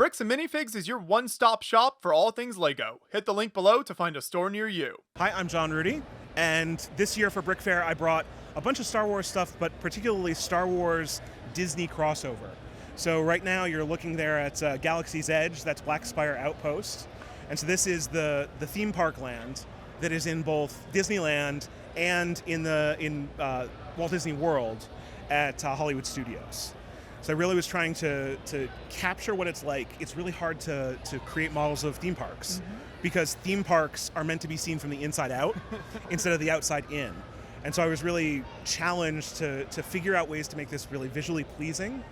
Bricks and Minifigs is your one-stop shop for all things LEGO. Hit the link below to find a store near you. Hi, I'm John Rudy, and this year for BrickFair I brought a bunch of Star Wars stuff, but particularly Star Wars Disney crossover. So right now you're looking there at Galaxy's Edge, that's Black Spire Outpost, and so this is the theme park land that is in both Disneyland and in Walt Disney World at Hollywood Studios. So I really was trying to capture what it's like. It's really hard to create models of theme parks because theme parks are meant to be seen from the inside out instead of the outside in. And so I was really challenged to figure out ways to make this really visually pleasing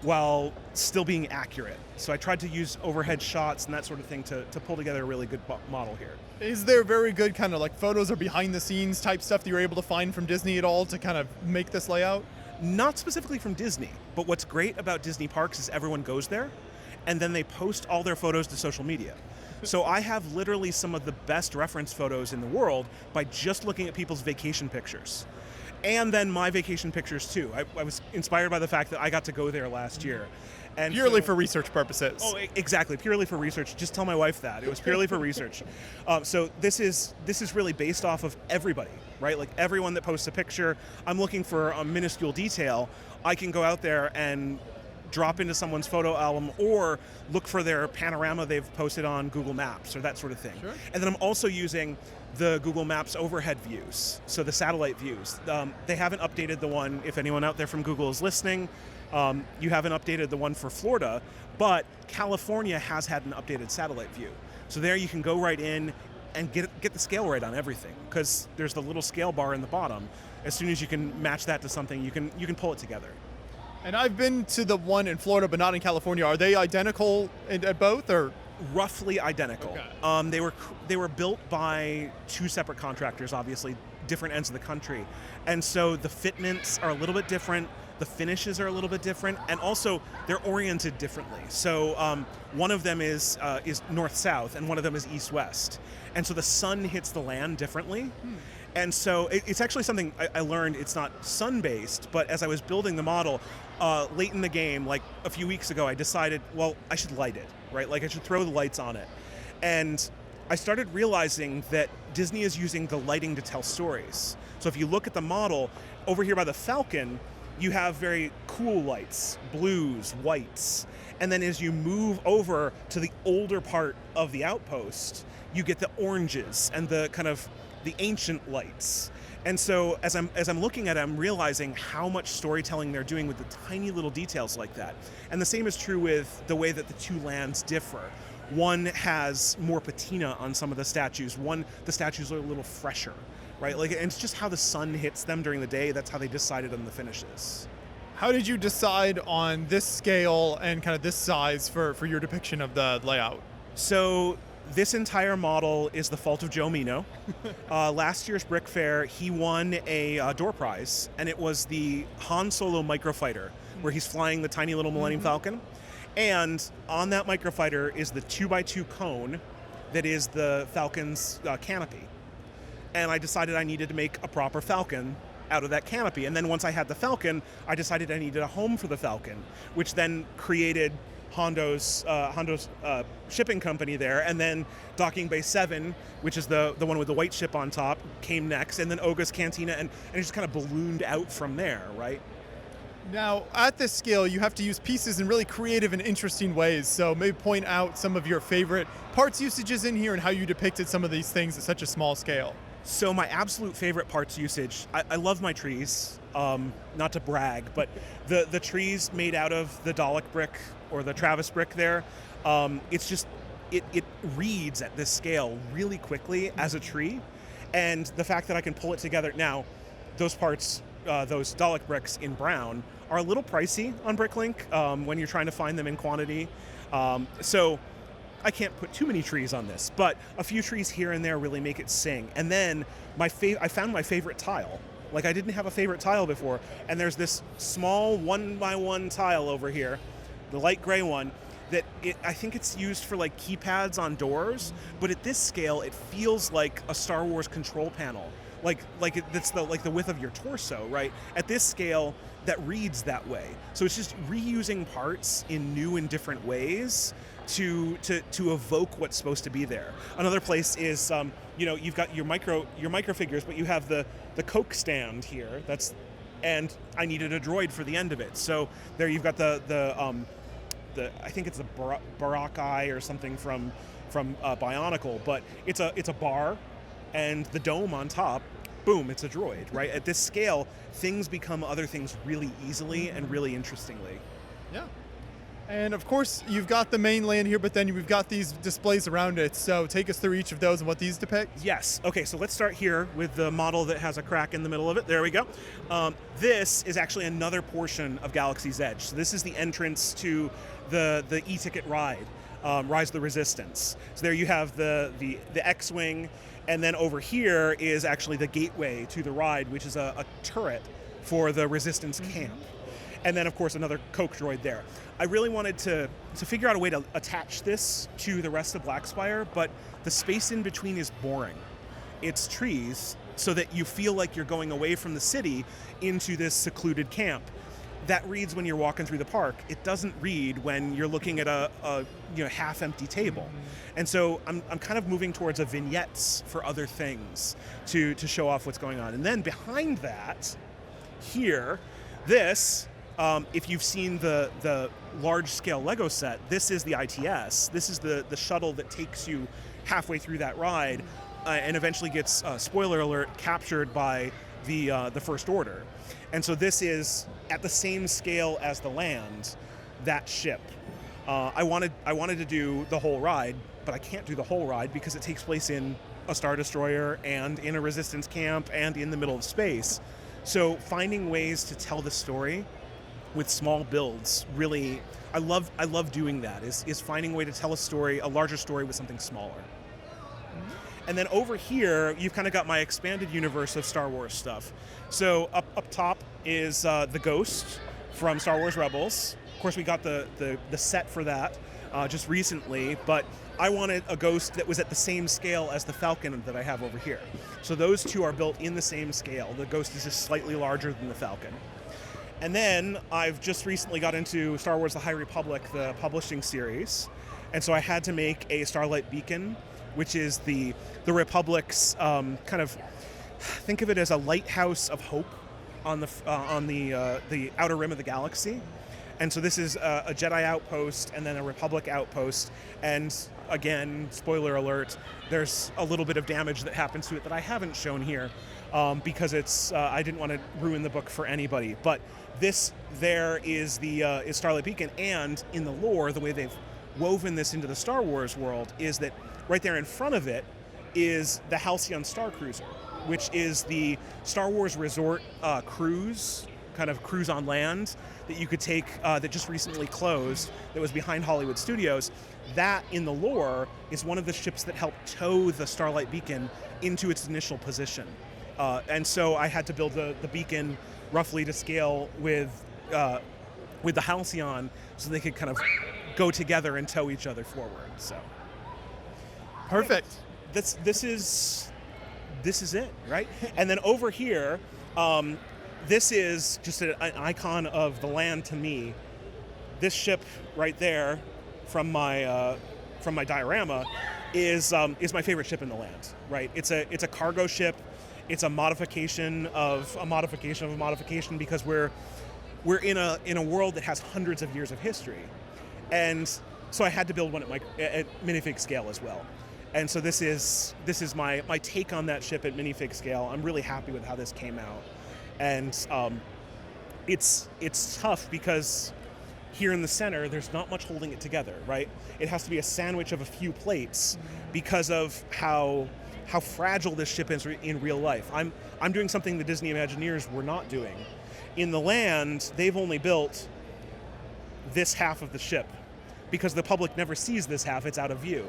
while still being accurate. So I tried to use overhead shots and that sort of thing to pull together a really good model here. Is there very good kind of like photos or behind the scenes type stuff that you're able to find from Disney at all to kind of make this layout? Not specifically from Disney, but what's great about Disney parks is everyone goes there and then they post all their photos to social media. So I have literally some of the best reference photos in the world by just looking at people's vacation pictures. And then my vacation pictures too. I was inspired by the fact that I got to go there last year. And purely for research purposes. Oh, exactly, purely for research. Just tell my wife that. It was purely for research. So this is really based off of everybody, right? Like everyone that posts a picture, I'm looking for a minuscule detail. I can go out there and drop into someone's photo album or look for their panorama they've posted on Google Maps or that sort of thing. Sure. And then I'm also using the Google Maps overhead views, so the satellite views. They haven't updated the one, if anyone out there from Google is listening, you haven't updated the one for Florida, but California has had an updated satellite view. So there you can go right in and get the scale right on everything, because there's the little scale bar in the bottom. As soon as you can match that to something, you can pull it together. And I've been to the one in Florida, but not in California. Are they identical at both, or? Roughly identical. Okay. They were built by two separate contractors, obviously, different ends of the country. And so the fitments are a little bit different, the finishes are a little bit different, and also they're oriented differently. So one of them is north-south, and one of them is east-west. And so the sun hits the land differently. And so it's actually something I learned. It's not sun-based, but as I was building the model, late in the game, like a few weeks ago, I decided, well, I should light it, right? Like I should throw the lights on it. And I started realizing that Disney is using the lighting to tell stories. So if you look at the model, over here by the Falcon, you have very cool lights, blues, whites. And then as you move over to the older part of the outpost, you get the oranges and the kind of the ancient lights. And so as I'm looking at it, I'm realizing how much storytelling they're doing with the tiny little details like that. And the same is true with the way that the two lands differ. One has more patina on some of the statues. The statues are a little fresher, right? Like, and it's just how the sun hits them during the day. That's how they decided on the finishes. How did you decide on this scale and kind of this size for your depiction of the layout? So this entire model is the fault of Joe Mino. Last year's Brick Fair, he won a door prize, and it was the Han Solo microfighter, where he's flying the tiny little Millennium Falcon. And on that microfighter is the 2x2 cone that is the Falcon's canopy. And I decided I needed to make a proper Falcon out of that canopy. And then once I had the Falcon, I decided I needed a home for the Falcon, which then created Hondo's shipping company there, and then Docking Bay 7, which is the one with the white ship on top, came next, and then Oga's Cantina, and it just kind of ballooned out from there, right? Now, at this scale, you have to use pieces in really creative and interesting ways, so maybe point out some of your favorite parts usages in here and how you depicted some of these things at such a small scale. So my absolute favorite parts usage, I love my trees, not to brag, but the trees made out of the Dalek brick or the Travis brick there, it's just, it reads at this scale really quickly as a tree, and the fact that I can pull it together. Now, those parts, those Dalek bricks in brown, are a little pricey on BrickLink when you're trying to find them in quantity. So I can't put too many trees on this, but a few trees here and there really make it sing. And then I found my favorite tile. Like, I didn't have a favorite tile before, and there's this small 1x1 tile over here, the light gray one, that I think it's used for like keypads on doors, but at this scale it feels like a Star Wars control panel. That's the width of your torso, right? At this scale, that reads that way. So it's just reusing parts in new and different ways to evoke what's supposed to be there. Another place is you've got your micro figures, but you have the Coke stand here. And I needed a droid for the end of it. So there you've got the I think it's the Barak Eye or something from Bionicle, but it's a bar, and the dome on top. Boom, it's a droid, right? At this scale, things become other things really easily and really interestingly. Yeah. And of course, you've got the main land here, but then we've got these displays around it. So take us through each of those and what these depict. Yes. Okay, so let's start here with the model that has a crack in the middle of it. There we go. This is actually another portion of Galaxy's Edge. So this is the entrance to the e-ticket ride, Rise of the Resistance. So there you have the X-Wing, and then over here is actually the gateway to the ride, which is a turret for the Resistance camp. And then, of course, another Coke droid there. I really wanted to figure out a way to attach this to the rest of Blackspire, but the space in between is boring. It's trees, so that you feel like you're going away from the city into this secluded camp. That reads when you're walking through the park. It doesn't read when you're looking at a half-empty table. And so I'm kind of moving towards a vignettes for other things to show off what's going on. And then behind that, here, this... if you've seen the large-scale Lego set, this is the ITS. This is the shuttle that takes you halfway through that ride and eventually gets, spoiler alert, captured by the First Order. And so this is at the same scale as the land, that ship. I wanted to do the whole ride, but I can't do the whole ride because it takes place in a Star Destroyer and in a Resistance camp and in the middle of space. So finding ways to tell the story with small builds, really, I love doing that, is finding a way to tell a larger story with something smaller. And then over here, you've kind of got my expanded universe of Star Wars stuff. So up top is the Ghost from Star Wars Rebels. Of course, we got the set for that just recently, but I wanted a Ghost that was at the same scale as the Falcon that I have over here. So those two are built in the same scale. The Ghost is just slightly larger than the Falcon. And then I've just recently got into Star Wars The High Republic, the publishing series. And so I had to make a Starlight Beacon, which is the Republic's kind of, think of it as a lighthouse of hope on the outer rim of the galaxy. And so this is a Jedi outpost and then a Republic outpost. And again, spoiler alert, there's a little bit of damage that happens to it that I haven't shown here because it's I didn't want to ruin the book for anybody. But this there is is Starlight Beacon, and in the lore, the way they've woven this into the Star Wars world is that right there in front of it is the Halcyon Star Cruiser, which is the Star Wars resort cruise, kind of cruise on land that you could take that just recently closed, that was behind Hollywood Studios. That, in the lore, is one of the ships that helped tow the Starlight Beacon into its initial position. And so I had to build the beacon roughly to scale with the Halcyon so they could kind of go together and tow each other forward. So perfect. This is it, right? And then over here, this is just an icon of the land to me. This ship right there from my diorama is my favorite ship in the land, right? It's a cargo ship. It's a modification of a modification of a modification because we're in a world that has hundreds of years of history, and so I had to build one at minifig scale as well. And so this is my take on that ship at minifig scale. I'm really happy with how this came out, and it's tough because here in the center there's not much holding it together, right? It has to be a sandwich of a few plates because of how fragile this ship is in real life. I'm doing something the Disney Imagineers were not doing. In the land, they've only built this half of the ship because the public never sees this half, it's out of view.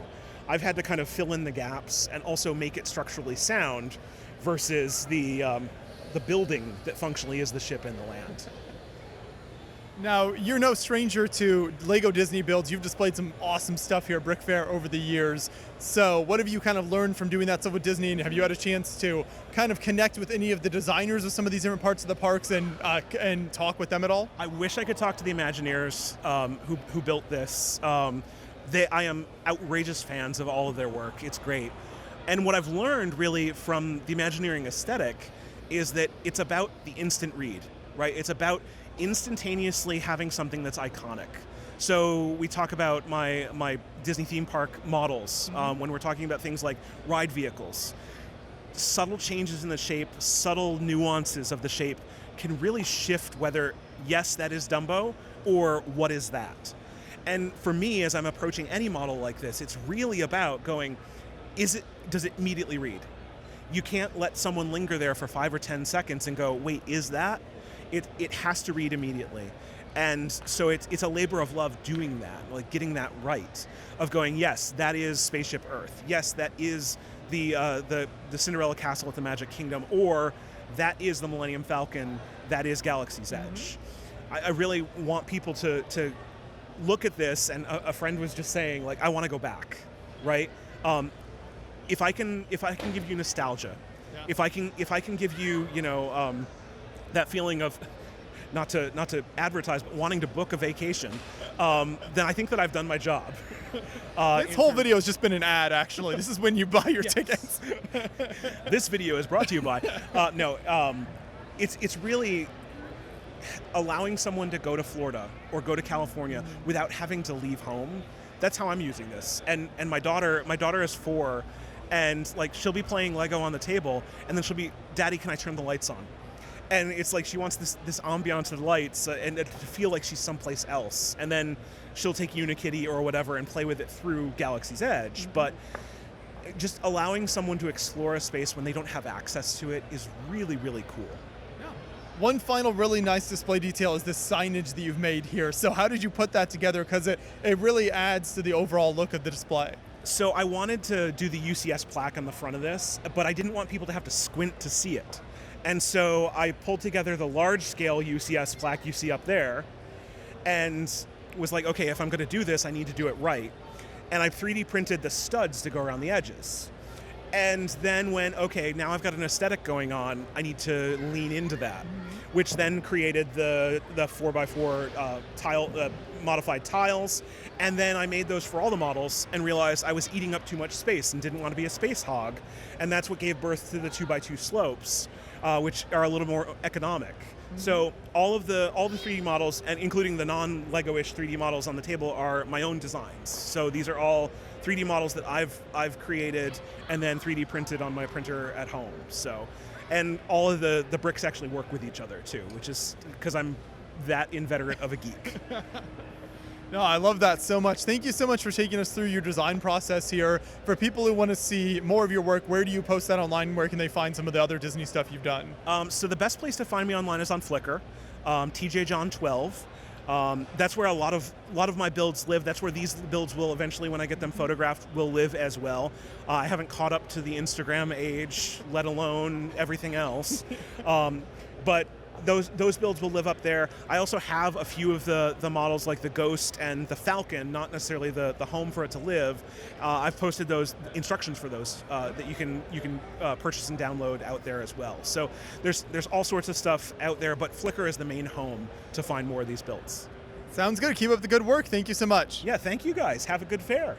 I've had to kind of fill in the gaps and also make it structurally sound versus the building that functionally is the ship in the land. Now, you're no stranger to Lego Disney builds. You've displayed some awesome stuff here at BrickFair over the years. So what have you kind of learned from doing that stuff with Disney? And have you had a chance to kind of connect with any of the designers of some of these different parts of the parks and talk with them at all? I wish I could talk to the Imagineers who built this. I am outrageous fans of all of their work. It's great. And what I've learned really from the Imagineering aesthetic is that it's about the instant read, right? It's about instantaneously having something that's iconic. So we talk about my Disney theme park models when we're talking about things like ride vehicles. Subtle changes in the shape, subtle nuances of the shape can really shift whether, yes, that is Dumbo, or what is that? And for me, as I'm approaching any model like this, it's really about going, does it immediately read? You can't let someone linger there for 5 or 10 seconds and go, wait, is that? It has to read immediately. And so it's a labor of love doing that, like getting that right, of going, yes, that is Spaceship Earth. Yes, that is the Cinderella Castle at the Magic Kingdom, or that is the Millennium Falcon, that is Galaxy's Edge. I really want people to look at this, and a friend was just saying, like, I want to go back, right? If I can give you nostalgia, if I can give you, that feeling of not to advertise, but wanting to book a vacation, then I think that I've done my job. This whole video has just been an ad, actually. This is when you buy your tickets. This video is brought to you by it's really allowing someone to go to Florida or go to California without having to leave home. That's how I'm using this. And my daughter is 4, and like she'll be playing Lego on the table, and then she'll be, Daddy, can I turn the lights on? And it's like she wants this ambiance of lights and to feel like she's someplace else. And then she'll take Unikitty or whatever and play with it through Galaxy's Edge. But just allowing someone to explore a space when they don't have access to it is really, really cool. One final really nice display detail is this signage that you've made here. So how did you put that together? Because it really adds to the overall look of the display. So I wanted to do the UCS plaque on the front of this, but I didn't want people to have to squint to see it. And so I pulled together the large-scale UCS plaque you see up there and was like, okay, if I'm going to do this, I need to do it right. And I 3D printed the studs to go around the edges. And then went, okay, now I've got an aesthetic going on, I need to lean into that, which then created the 4x4 tile, modified tiles. And then I made those for all the models and realized I was eating up too much space and didn't want to be a space hog. And that's what gave birth to the 2x2 slopes, which are a little more economic. So all the 3D models, and including the non-Lego-ish 3D models on the table, are my own designs. So these are all 3D models that I've created and then 3D printed on my printer at home. So, and all of the bricks actually work with each other too, which is because I'm that inveterate of a geek. No, I love that so much. Thank you so much for taking us through your design process here. For people who want to see more of your work, where do you post that online? Where can they find some of the other Disney stuff you've done? So the best place to find me online is on Flickr, TJJohn12. That's where a lot of my builds live. That's where these builds will eventually, when I get them photographed, will live as well. I haven't caught up to the Instagram age, let alone everything else. But those builds will live up there. I also have a few of the models like the Ghost and the Falcon, not necessarily the home for it to live. I've posted those instructions for those that you can purchase and download out there as well. So there's all sorts of stuff out there, but Flickr is the main home to find more of these builds. Sounds good. Keep up the good work. Thank you so much. Yeah, thank you guys. Have a good fair.